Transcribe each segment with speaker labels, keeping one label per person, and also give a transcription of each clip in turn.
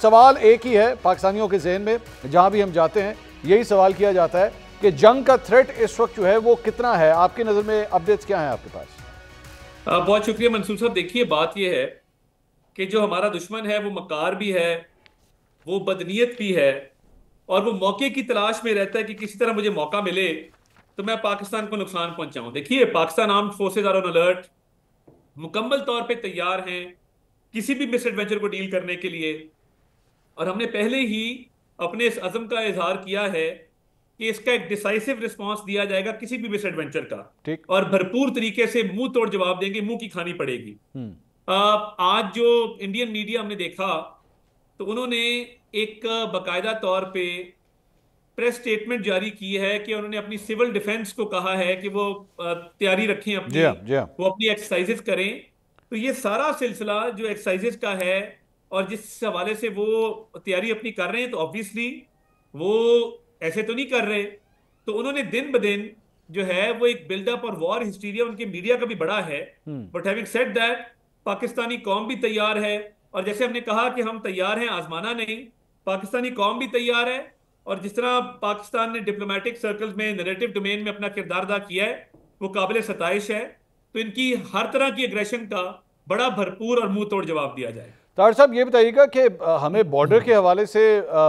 Speaker 1: सवाल एक ही है पाकिस्तानियों के जहन में, जहां भी हम जाते हैं यही सवाल किया जाता है कि जंग का थ्रेट इस वक्त जो है वो कितना है। आपकी नज़र में अपडेट्स क्या हैं आपके पास?
Speaker 2: बहुत शुक्रिया मंसूर साहब। देखिए, बात यह है कि जो हमारा दुश्मन है वो मकार भी है, वो बदनीयत भी है, और वो मौके की तलाश में रहता है कि किसी तरह मुझे मौका मिले तो मैं पाकिस्तान को नुकसान पहुंचाऊं। देखिए, Pakistan armed forces are on alert, मुकम्मल तौर पे तैयार हैं किसी भी मिस एडवेंचर को डील करने के लिए। और हमने पहले ही अपने इस अज़म का इजहार किया है कि इसका एक डिसाइसिव रिस्पांस दिया जाएगा किसी भी मिस एडवेंचर का,
Speaker 1: ठीक।
Speaker 2: और भरपूर तरीके से मुंह तोड़ जवाब देंगे, मुंह की खानी पड़ेगी। आज जो इंडियन मीडिया हमने देखा तो उन्होंने एक बाकायदा तौर पे प्रेस स्टेटमेंट जारी की है कि उन्होंने अपनी सिविल डिफेंस को कहा है कि वो तैयारी रखें
Speaker 1: जी
Speaker 2: अपनी,
Speaker 1: हाँ, जी हाँ।
Speaker 2: वो अपनी एक्सरसाइजेस करें। तो ये सारा सिलसिला जो एक्सरसाइजेस का है और जिस हवाले से वो तैयारी अपनी कर रहे हैं, तो ऑब्वियसली वो ऐसे तो नहीं कर रहे। तो उन्होंने दिन ब दिन जो है वो एक बिल्डअप और वॉर हिस्टीरिया उनके मीडिया का भी बड़ा है। But having said that, Pakistani कौम भी तैयार है, और जैसे हमने कहा कि हम तैयार हैं, आजमाना नहीं, पाकिस्तानी कौम भी तैयार है। और जिस तरह पाकिस्तान ने डिप्लोमेटिक सर्कल्स में नैरेटिव डोमेन में अपना किरदार अदा किया है, वो काबिल सताइश है। तो इनकी हर तरह की एग्रेशन का बड़ा भरपूर और मुंह तोड़ जवाब दिया जाए।
Speaker 1: तार साहब, ये बताइएगा कि हमें बॉर्डर के हवाले से,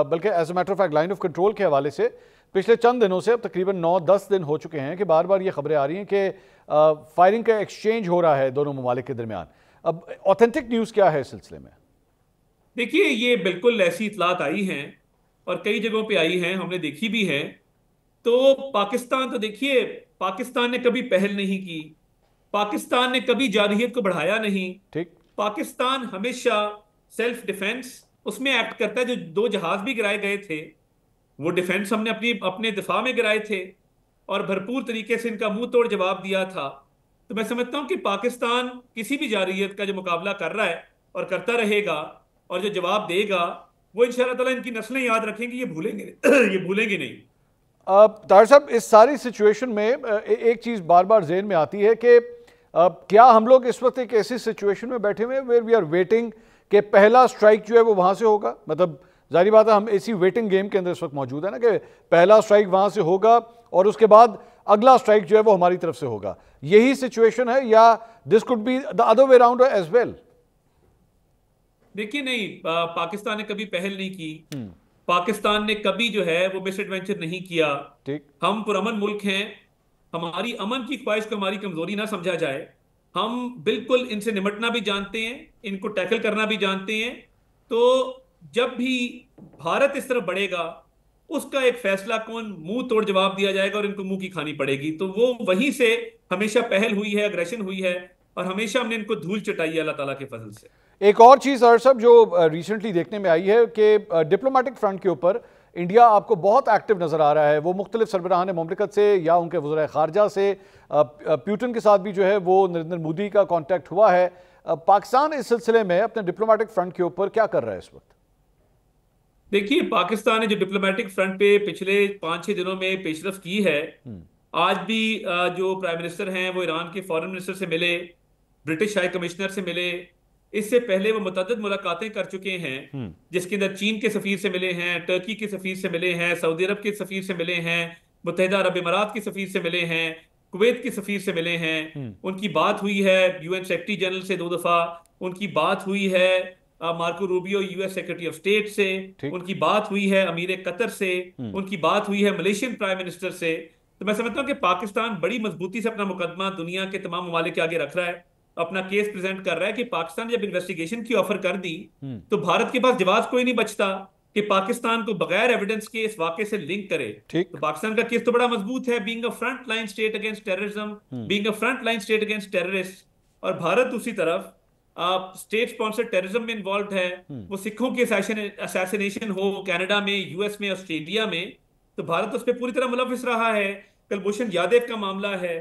Speaker 1: बल्कि as a matter of fact line of control के हवाले से पिछले चंद दिनों से, अब तकरीबन 9-10 दिन हो चुके हैं कि बार बार ये खबरें आ रही हैं कि फायरिंग का एक्सचेंज हो रहा है दोनों ममालिक के दरमियान। अब ऑथेंटिक न्यूज़ क्या है इस सिलसिले में?
Speaker 2: देखिए, ये बिल्कुल ऐसी इतलात आई हैं और कई जगहों पे आई हैं, हमने देखी भी हैं। तो पाकिस्तान, तो देखिए, पाकिस्तान ने कभी पहल नहीं की, पाकिस्तान ने कभी जारहियत को बढ़ाया नहीं।
Speaker 1: ठीक।
Speaker 2: पाकिस्तान हमेशा सेल्फ डिफेंस उसमें एक्ट करता है। जो 2 जहाज भी गिराए गए थे, वो डिफेंस हमने अपनी अपने दिफा में गिराए थे, और भरपूर तरीके से इनका मुंह तोड़ जवाब दिया था। तो मैं समझता हूं कि पाकिस्तान किसी भी जारहियत का जो मुकाबला कर रहा है और करता रहेगा, और जो जवाब देगा वो इंशाअल्लाह ताला इनकी नस्लें याद रखेंगी, ये भूलेंगे ये भूलेंगे नहीं।
Speaker 1: तार साहब, इस सारी सिचुएशन में एक चीज़ बार बार जेहन में आती है कि क्या हम लोग इस वक्त एक ऐसी सिचुएशन में बैठे हुए हैं वेयर वी आर वेटिंग कि पहला स्ट्राइक जो है वो वहाँ से होगा? मतलब जाहिर बात है हम इसी वेटिंग गेम के अंदर इस वक्त मौजूद है ना, कि पहला स्ट्राइक वहाँ से होगा और उसके बाद अगला स्ट्राइक जो है वो हमारी तरफ से होगा। यही सिचुएशन है या this could be the other way around as well?
Speaker 2: देखिए, नहीं, पाकिस्तान ने कभी पहल नहीं की, पाकिस्तान ने कभी जो है वो मिस एडवेंचर नहीं किया।
Speaker 1: ठीक।
Speaker 2: हम पुरअमन मुल्क हैं, हमारी अमन की ख्वाहिश को हमारी कमजोरी ना समझा जाए। हम बिल्कुल इनसे निमटना भी जानते हैं, इनको टैकल करना भी जानते हैं। तो जब भी भारत इस तरफ बढ़ेगा, उसका एक फैसला कौन मुंह तोड़ जवाब दिया जाएगा और इनको मुंह की खानी पड़ेगी। तो वो वहीं से हमेशा पहल हुई है, अग्रेशन हुई है, और हमेशा हमने इनको धूल चटाई है अल्लाह ताला के फजल से।
Speaker 1: एक और चीज़ सर साहब जो रिसेंटली देखने में आई है कि डिप्लोमेटिक फ्रंट के ऊपर इंडिया आपको बहुत एक्टिव नज़र आ रहा है। वो मुख्तलिफ सरबराहान मुमलिकत से या उनके वज़ीर ख़ारजा से, प्यूटन के साथ भी जो है वो नरेंद्र मोदी का कॉन्टैक्ट हुआ है। पाकिस्तान इस सिलसिले में अपने डिप्लोमेटिक फ्रंट के ऊपर क्या कर रहा है इस वक्त?
Speaker 2: देखिए, पाकिस्तान ने जो डिप्लोमेटिक फ्रंट पे पिछले 5-6 दिनों में पेशरफ की है, आज भी जो प्राइम मिनिस्टर हैं वो ईरान के फॉरेन मिनिस्टर से मिले, ब्रिटिश हाई कमिश्नर से मिले। इससे पहले वो मुतअद्दिद मुलाकातें कर चुके हैं, जिसके अंदर चीन के सफीर से मिले हैं, टर्की के सफीर से मिले हैं, सऊदी अरब के सफीर से मिले हैं, मुत्तहिदा अरब इमारात के सफीर से मिले हैं, कुवैत के सफीर से मिले हैं। उनकी बात हुई है यूएन सेक्रेटरी जनरल से 2 दफा, उनकी बात हुई है Marco Rubio US secretary of state से, उनकी बात हुई है अमीर कतर से, उनकी बात हुई है मलेशियन प्राइम मिनिस्टर से। तो मैं समझता हूँ कि पाकिस्तान बड़ी मजबूती से अपना मुकदमा दुनिया के तमाम ममालिक के आगे रख रहा है, अपना केस प्रेजेंट कर रहा है कि पाकिस्तान जब इन्वेस्टिगेशन की ऑफर कर दी तो भारत के पास जवाब कोई नहीं बचता कि पाकिस्तान को बगैर एविडेंस के इस वाकये से लिंक करे। तो पाकिस्तान का केस तो बड़ा मजबूत है, being a front line state against terrorism, being a front line state against terrorist. और भारत दूसरी तरफ स्टेट स्पॉन्सर्ड टेररिज्म में इन्वॉल्व है, वो सिखों की असैसिनेशन हो कनाडा में, यूएस में, ऑस्ट्रेलिया में, तो भारत उस पर पूरी तरह मुलविस रहा है। कुलभूषण यादव का मामला है,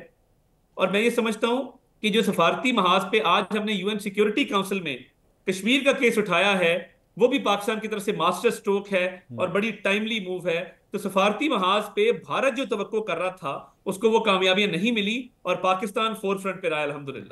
Speaker 2: और मैं ये समझता हूं कि जो सफारती महाज पे आज हमने यूएन सिक्योरिटी काउंसिल में कश्मीर का केस उठाया है, वो भी पाकिस्तान की तरफ से मास्टर स्ट्रोक है और बड़ी टाइमली मूव है। तो सफारती महाज पे भारत जो तवक्को कर रहा था उसको वो कामयाबियां नहीं मिली, और पाकिस्तान फोर फ्रंट पे रहा है अल्हम्दुलिल्लाह।